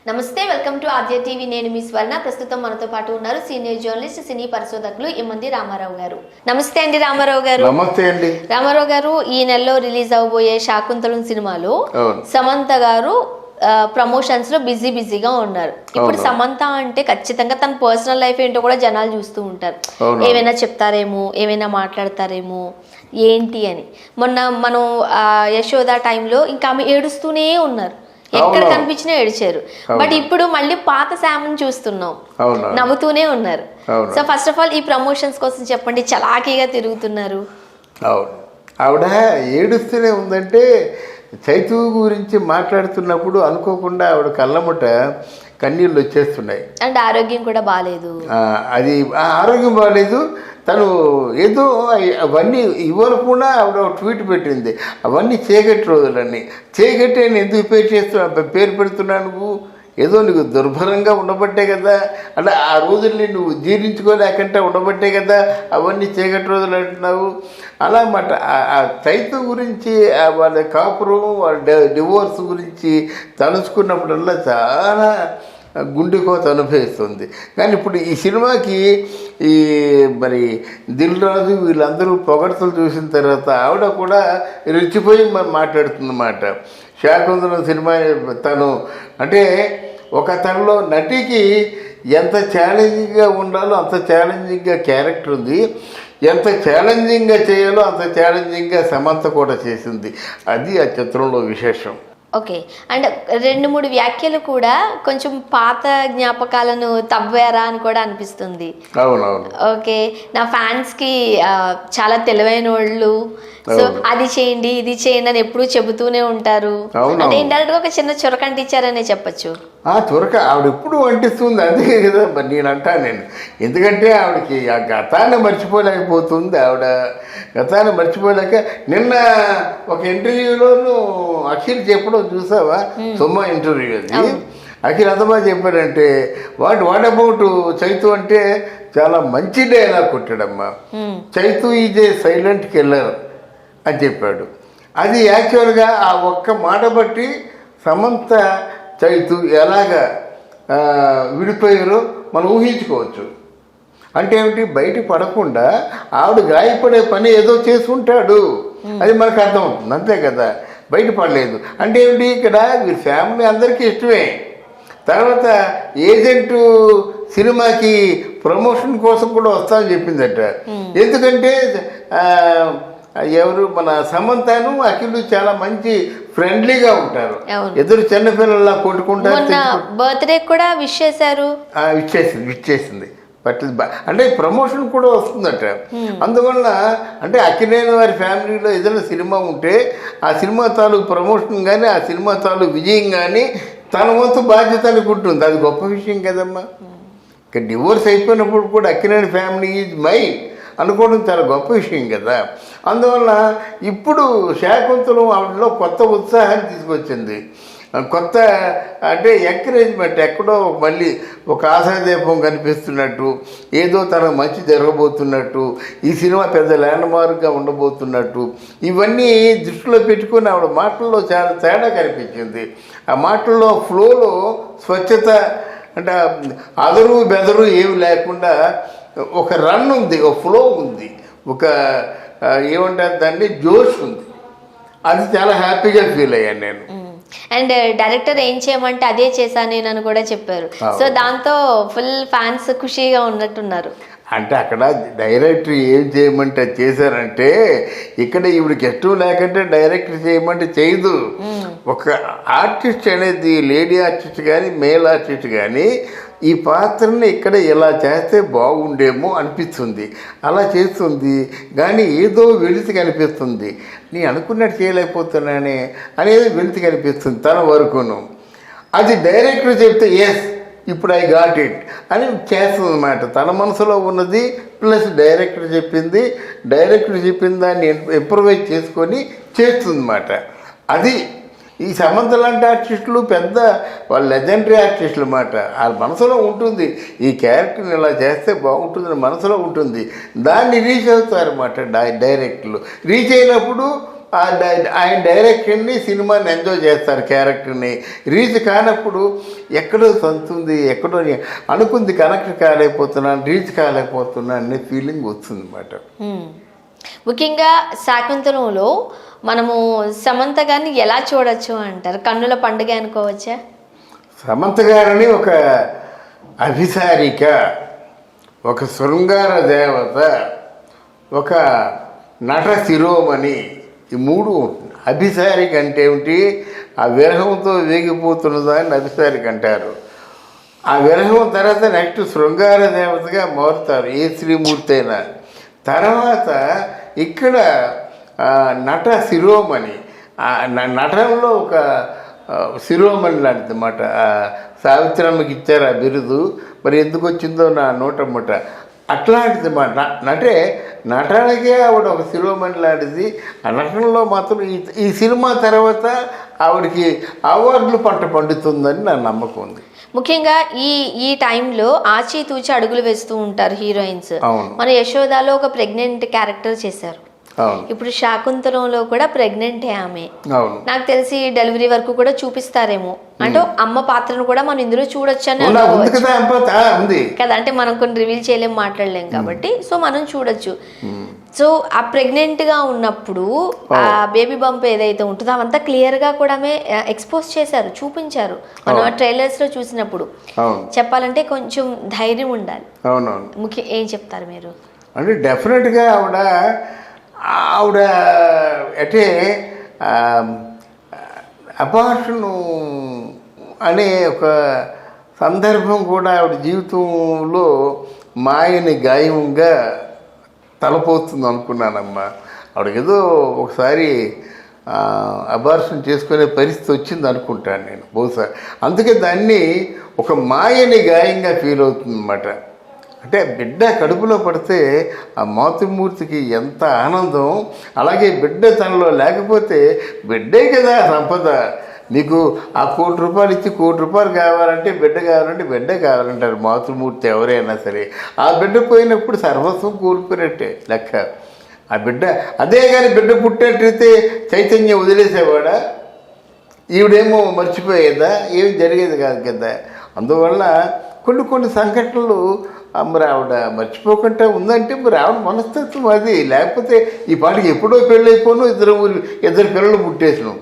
నమస్తే, welcome to RJ TV. నేను మీ స్వర్ణ. ప్రస్తుతం మనతో పాటు ఉన్నారు సీనియర్ జర్నలిస్ట్, సినీ పరిశోధకులు ఇమ్మంది రామారావు గారు. నమస్తే అండి రామారావు గారు. నమస్తే అండి రామారావు గారు. ఈ నెలలో రిలీజ్ అవబోయే శాకుంతలం సినిమాలో సమంత గారు ప్రమోషన్స్ లో బిజీగా ఉన్నారు. ఇప్పుడు సమంత అంటే ఖచ్చితంగా తన పర్సనల్ లైఫ్ ఏంటో కూడా జనాలు చూస్తూ ఉంటారు. ఏమైనా చెప్తారేమో, ఏమైనా మాట్లాడతారేమో ఏంటి అని. మొన్న మనం యశోద టైంలో ఇంకా ఆమె ఏడుస్తూనే ఉన్నారు, ఎక్కడ కనిపించినా ఏడిచారు. బట్ ఇప్పుడు మళ్ళీ పాత శామ్ని చూస్తున్నాం, నవ్వుతూనే ఉన్నారు. సో ఫస్ట్ ఆఫ్ ఆల్ ఈ ప్రమోషన్స్ కోసం చెప్పండి. చలాకీగా తిరుగుతున్నారు. ఆవిడ ఏడుస్తూనే ఉందంటే చైతు గురించి మాట్లాడుతున్నప్పుడు అనుకోకుండా ఆవిడ కళ్ళముట కన్నీళ్ళు వచ్చేస్తున్నాయి. అండ్ ఆరోగ్యం కూడా బాగాలేదు. అది ఆరోగ్యం బాగాలేదు. తను ఏదో అవన్నీ ఇవ్వకుండా ఆవిడ ట్వీట్ పెట్టింది, అవన్నీ చీకటి రోజులన్నీ. చీకటి అని ఎందుకు పేరు పెడుతున్నాను? నువ్వు ఏదో నీకు దుర్భరంగా ఉండబట్టే కదా, అంటే ఆ రోజుల్ని నువ్వు జీర్ణించుకోలేకంటే ఉండబట్టే కదా అవన్నీ చీకటి రోజులు అంటున్నావు. అలా మాట ఆ చైతు గురించి, వాళ్ళ కాపురం, వాళ్ళ డివోర్స్ గురించి తలుచుకున్నప్పుడల్లా చాలా గుండె కోత అనుభవిస్తుంది. కానీ ఇప్పుడు ఈ సినిమాకి ఈ మరి దిల్ రాజు వీళ్ళందరూ పొగడ్తలు చూసిన తర్వాత ఆవిడ కూడా రెచ్చిపోయి మాట్లాడుతుందన్నమాట. శాకుంతలం సినిమా తను అంటే ఒక తనలో నటికి ఎంత ఛాలెంజింగ్గా ఉండాలో అంత ఛాలెంజింగ్గా క్యారెక్టర్ ఉంది, ఎంత ఛాలెంజింగ్గా చేయాలో అంత ఛాలెంజింగ్గా సమంత కూడా చేసింది. అది ఆ చిత్రంలో విశేషం. ఓకే. అండ్ 2-3 వ్యాఖ్యలు కూడా కొంచెం పాత జ్ఞాపకాలను తవ్వారా అని కూడా అనిపిస్తుంది. అవునవును. ఓకే. నా ఫ్యాన్స్ కి చాలా తెలివైన వాళ్ళు, సో అది చేయండి ఇది చేయండి అని ఎప్పుడూ చెబుతూనే ఉంటారు. అంటే ఇండైరెక్ట్ గా ఒక చిన్న చొరకంటి ఇచ్చారనే చెప్పచ్చు. చొరక ఆవిడ ఎప్పుడు అంటిస్తుంది. అందుకే కదా మరి నేను అంటాను. ఎందుకంటే ఆవిడకి ఆ గతాన్ని మర్చిపోలేకపోతుంది. ఆవిడ గతాన్ని మర్చిపోలేక నిన్న ఒక ఇంటర్వ్యూలోనూ అఖిల్ చెప్పడం చూసావా? సుమా ఇంటర్వ్యూ అది. అఖిల్ అంత బాగా చెప్పాడంటే వాట్ అబౌట్ చైతు అంటే చాలా మంచి డైలాగ్ కొట్టాడమ్మా. Chaitu is a silent killer అని చెప్పాడు. అది యాక్చువల్గా ఆ ఒక్క మాట బట్టి సమంత చైతు ఎలాగా విడిపోయారో మనం ఊహించుకోవచ్చు. అంటే ఏమిటి, బయట పడకుండా ఆవిడ గాయపడే పని ఏదో చేసుకుంటాడు, అది మనకు అర్థం అవుతుంది. అంతే కదా, బయటపడలేదు అంటే ఏమిటి, ఇక్కడ వీరి ఫ్యామిలీ అందరికీ ఇష్టమే. తర్వాత ఏజెంటు సినిమాకి ప్రమోషన్ కోసం కూడా వస్తామని చెప్పిందట. ఎందుకంటే ఎవరు మన సమంతను అఖిల్ చాలా మంచి ఫ్రెండ్లీగా ఉంటారు. ఎదురు చిన్నపిల్లల్లా కొట్టుకుంటారు. బర్త్డే కూడా విష్ చేశారు. ఇచ్చేసింది అంటే ప్రమోషన్ కూడా వస్తుందట. అందువల్ల అంటే అక్కినేని వారి ఫ్యామిలీలో ఏదైనా సినిమా ఉంటే ఆ సినిమా తాలూకు ప్రమోషన్ కానీ ఆ సినిమా తాలూకు విజయం కానీ తన వంతు బాధ్యత అనుకుంటుంది. అది గొప్ప విషయం కదమ్మా. ఇక డివోర్స్ అయిపోయినప్పుడు కూడా అక్కినేని ఫ్యామిలీ ఈజ్ మైన్ అనుకోవడం చాలా గొప్ప విషయం కదా. అందువల్ల ఇప్పుడు శాకుంతలం ఆవిడలో కొత్త ఉత్సాహాన్ని తీసుకొచ్చింది. కొత్త అంటే ఎంకరేజ్మెంట్, ఎక్కడో మళ్ళీ ఒక ఆశాదీపం కనిపిస్తున్నట్టు, ఏదో తనకు మంచి జరగబోతున్నట్టు, ఈ సినిమా పెద్ద ల్యాండ్ మార్క్గా ఉండబోతున్నట్టు, ఇవన్నీ దృష్టిలో పెట్టుకుని ఆవిడ మాటల్లో చాలా తేడా కనిపించింది. ఆ మాటల్లో ఫ్లోలో స్వచ్ఛత అంటే అదరు బెదరు ఏమి లేకుండా ఒక రన్ ఉంది, ఒక ఫ్లో ఉంది, ఒక ఏమంటారు దాన్ని జోష్ ఉంది. అది చాలా హ్యాపీగా ఫీల్ అయ్యాను నేను. అండ్ డైరెక్టర్ ఏం చేయమంటే అదే చేశాను నేను అని కూడా చెప్పారు. సో దాంతో ఫుల్ ఫ్యాన్స్ ఖుషీగా ఉన్నట్టున్నారు. అంటే అక్కడ డైరెక్టర్ ఏం చేయమంటే చేశారంటే, ఇక్కడ ఈవిడికి ఇష్టం లేకంటే డైరెక్టర్ చేయమంటే చేయదు. ఒక ఆర్టిస్ట్ అనేది లేడీ ఆర్టిస్ట్ కానీ మేల్ ఆర్టిస్ట్ కానీ ఈ పాత్రని ఇక్కడ ఇలా చేస్తే బాగుండేమో అనిపిస్తుంది, అలా చేస్తుంది. కానీ ఏదో వెలితి కనిపిస్తుంది, నేను అనుకున్నట్టు చేయలేకపోతున్నానే అనేది వెలితి కనిపిస్తుంది తన వరకును. అది డైరెక్టర్ చెప్తే ఎస్ ఇప్పుడు ఐ గాట్ ఇట్ అని చేస్తుంది అన్నమాట. తన మనసులో ఉన్నది ప్లస్ డైరెక్టర్ చెప్పింది, డైరెక్టర్ చెప్పిన దాన్ని ఇంప్రూవైజ్ చేసుకొని చేస్తుంది అన్నమాట. అది ఈ సమంత లాంటి ఆర్టిస్టులు పెద్ద వాళ్ళు లెజెండరీ ఆర్టిస్టులు అన్నమాట. వాళ్ళ మనసులో ఉంటుంది ఈ క్యారెక్టర్ని ఇలా చేస్తే బాగుంటుందని మనసులో ఉంటుంది. దాన్ని రీచ్ అవుతారన్నమాట డైరెక్టర్లు. రీచ్ అయినప్పుడు ఆయన డైరెక్షన్ని సినిమాని ఎంజాయ్ చేస్తారు, క్యారెక్టర్ని. రీచ్ కానప్పుడు ఎక్కడో సంతుంది, ఎక్కడో అనుకుంది కనెక్ట్ కాలేకపోతున్నాను, రీచ్ కాలేకపోతున్నాను అనే ఫీలింగ్ వస్తుంది అన్నమాట. ముఖ్యంగా శాకుంతలంలో మనము సమంత గారిని ఎలా చూడొచ్చు అంటారు? కన్నుల పండుగ అనుకోవచ్చా? సమంత గారిని ఒక అభిసారిక, ఒక శృంగార దేవత, ఒక నట శిరోమణి, ఈ మూడు. అభిసారిక అంటే ఏమిటి? ఆ విరహంతో వేగిపోతున్న దాన్ని అభిసారిక అంటారు. ఆ విరహం తర్వాత నెక్స్ట్ శృంగార దేవతగా మారుతారు ఏ శ్రీమూర్తి అయినా. తర్వాత ఇక్కడ నట శిరోమణి, నటనలో ఒక శిరోమణి లాంటిది అన్నమాట. సావిత్రమ్మకి ఇచ్చారు ఆ బిరుదు, మరి ఎందుకు వచ్చిందో నా నోటమ్మట. అట్లాంటిది మాట నటనకే ఆవిడ ఒక శిరోమణి లాంటిది. ఆ నటనలో మాత్రం ఈ సినిమా తర్వాత ఆవిడకి అవార్డులు పండుతుందని నా నమ్మకం ఉంది. ముఖ్యంగా ఈ టైంలో ఆచితూచి అడుగులు వేస్తూ ఉంటారు హీరోయిన్స్. అవును. మన యశోదాలో ఒక ప్రెగ్నెంట్ క్యారెక్టర్ చేశారు. ఇప్పుడు శాకుంతలంలో కూడా ప్రెగ్నెంటే ఆమె. నాకు తెలిసి డెలివరీ వరకు కూడా చూపిస్తారేమో, అంటే అమ్మ పాత్రను కూడా మనం ఇందులో చూడొచ్చు అని కదా. అంటే మనం కొన్ని రివీల్ చేయలేం, మాట్లాడలేం కాబట్టి, సో మనం చూడొచ్చు. సో ఆ ప్రెగ్నెంట్ గా ఉన్నప్పుడు ఆ బేబీ బంప్ ఏదైతే ఉంటుందో అవంతా క్లియర్ గా కూడా ఎక్స్పోజ్ చేశారు, చూపించారు. మనం ట్రైలర్స్ లో చూసినప్పుడు చెప్పాలంటే కొంచెం ధైర్యం ఉండాలి. ముఖ్యం ఏం చెప్తారు మీరు? అంటే డెఫినెట్గా ఆవిడ అంటే అబార్షను అనే ఒక సందర్భం కూడా ఆవిడ జీవితంలో మాయని గాయంగా తలపోతుంది అనుకున్నానమ్మా. ఆవిడకి ఏదో ఒకసారి అబార్షన్ చేసుకునే పరిస్థితి వచ్చింది అనుకుంటాను నేను, బహుశా. అందుకే దాన్ని ఒక మాయని గాయంగా ఫీల్ అవుతుంది అన్నమాట. అంటే బిడ్డ కడుపులో పడితే ఆ మాతృమూర్తికి ఎంత ఆనందం, అలాగే బిడ్డ తనలో లేకపోతే బిడ్డే కదా సంపద. మీకు ఆ ₹1,00,00,000 ఇచ్చి ₹1,00,00,000 కావాలంటే బిడ్డ కావాలంటారు మాతృమూర్తి ఎవరైనా సరే. ఆ బిడ్డ పోయినప్పుడు సర్వస్వం కోల్పోయినట్టే లెక్క. ఆ బిడ్డ అదే కానీ బిడ్డ పుట్టినట్టయితే చైతన్యం వదిలేసేవాడా? ఈవిడేమో మర్చిపోయేదా? ఏమి జరిగేది కాదు కదా. అందువల్ల కొన్ని సంఘటనలు మరి ఆవిడ మర్చిపోకుండా ఉందంటే మరి ఆవిడ మనస్తత్వం అది. లేకపోతే ఈ పాటికి ఎప్పుడో పెళ్ళైపోను, ఇద్దరు పిల్లలు పుట్టేసినాం.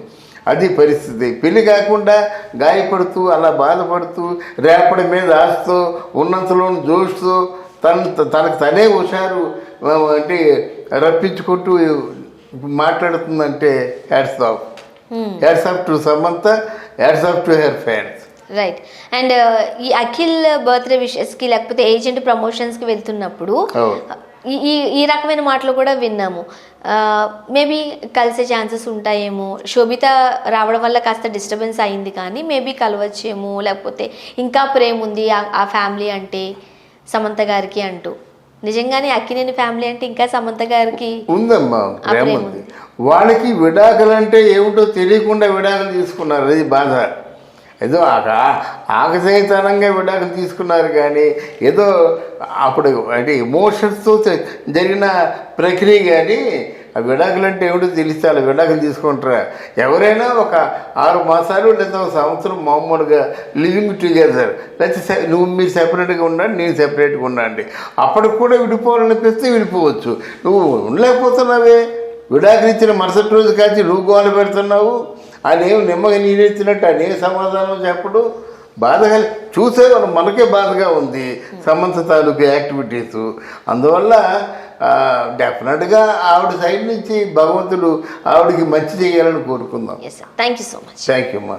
అది పరిస్థితి. పెళ్లి కాకుండా గాయపడుతూ అలా బాధపడుతూ రేపటి మీద ఆస్తూ ఉన్నంతలోని జోష్తో తనకు తనే హుషారు అంటే రప్పించుకుంటూ మాట్లాడుతుందంటే hats off to Samantha, hats off to her fans. Right. And ఈ అఖిల్ బర్త్డే విషెస్కి లేకపోతే ఏజెంట్ ప్రమోషన్స్కి వెళ్తున్నప్పుడు ఈ రకమైన మాటలు కూడా విన్నాము. మేబీ కలిసే ఛాన్సెస్ ఉంటాయేమో, శోభిత రావడం వల్ల కాస్త డిస్టర్బెన్స్ అయింది కానీ మేబీ కలవచ్చేమో, లేకపోతే ఇంకా ప్రేమ ఉంది ఆ ఫ్యామిలీ అంటే సమంత గారికి అంటూ. నిజంగానే అక్కినేని ఫ్యామిలీ అంటే ఇంకా సమంత గారికి ఉందమ్మా, ప్రేమ ఉంది. వాళ్ళకి విడాకులు అంటే ఏమిటో తెలియకుండా విడాకులు తీసుకున్నారు, అది బాధ. ఏదో ఆకసైతనంగా విడాకులు తీసుకున్నారు కానీ ఏదో అప్పుడు అంటే ఎమోషన్స్తో జరిగిన ప్రక్రియ. కానీ ఆ విడాకులు అంటే ఏమిటో తెలిస్తే అలా విడాకులు తీసుకుంటారా? ఎవరైనా ఒక 6 మాసాలు లేదా 1 సంవత్సరం మామూలుగా లివింగ్ టుగెదర్, లేకపోతే మీరు సెపరేట్గా ఉండండి, నేను సెపరేట్గా ఉండండి. అప్పటికి కూడా విడిపోవాలనిపిస్తే విడిపోవచ్చు. నువ్వు ఉండలేకపోతున్నావే, విడాకులు ఇచ్చిన మరుసటి రోజు కాచి నువ్వు గోల పెడుతున్నావు. ఆయన ఏమి నిమ్మగా నీరెత్తినట్టు ఆయన ఏ సమాధానం చెప్పడు. బాధగా చూసే మనకే బాధగా ఉంది సమంత తాలూకు యాక్టివిటీస్. అందువల్ల డెఫినెట్గా ఆవిడ సైడ్ నుంచి భగవంతుడు ఆవిడకి మంచి చేయాలని కోరుకుందాం. Thank you so much. Thank you అమ్మా.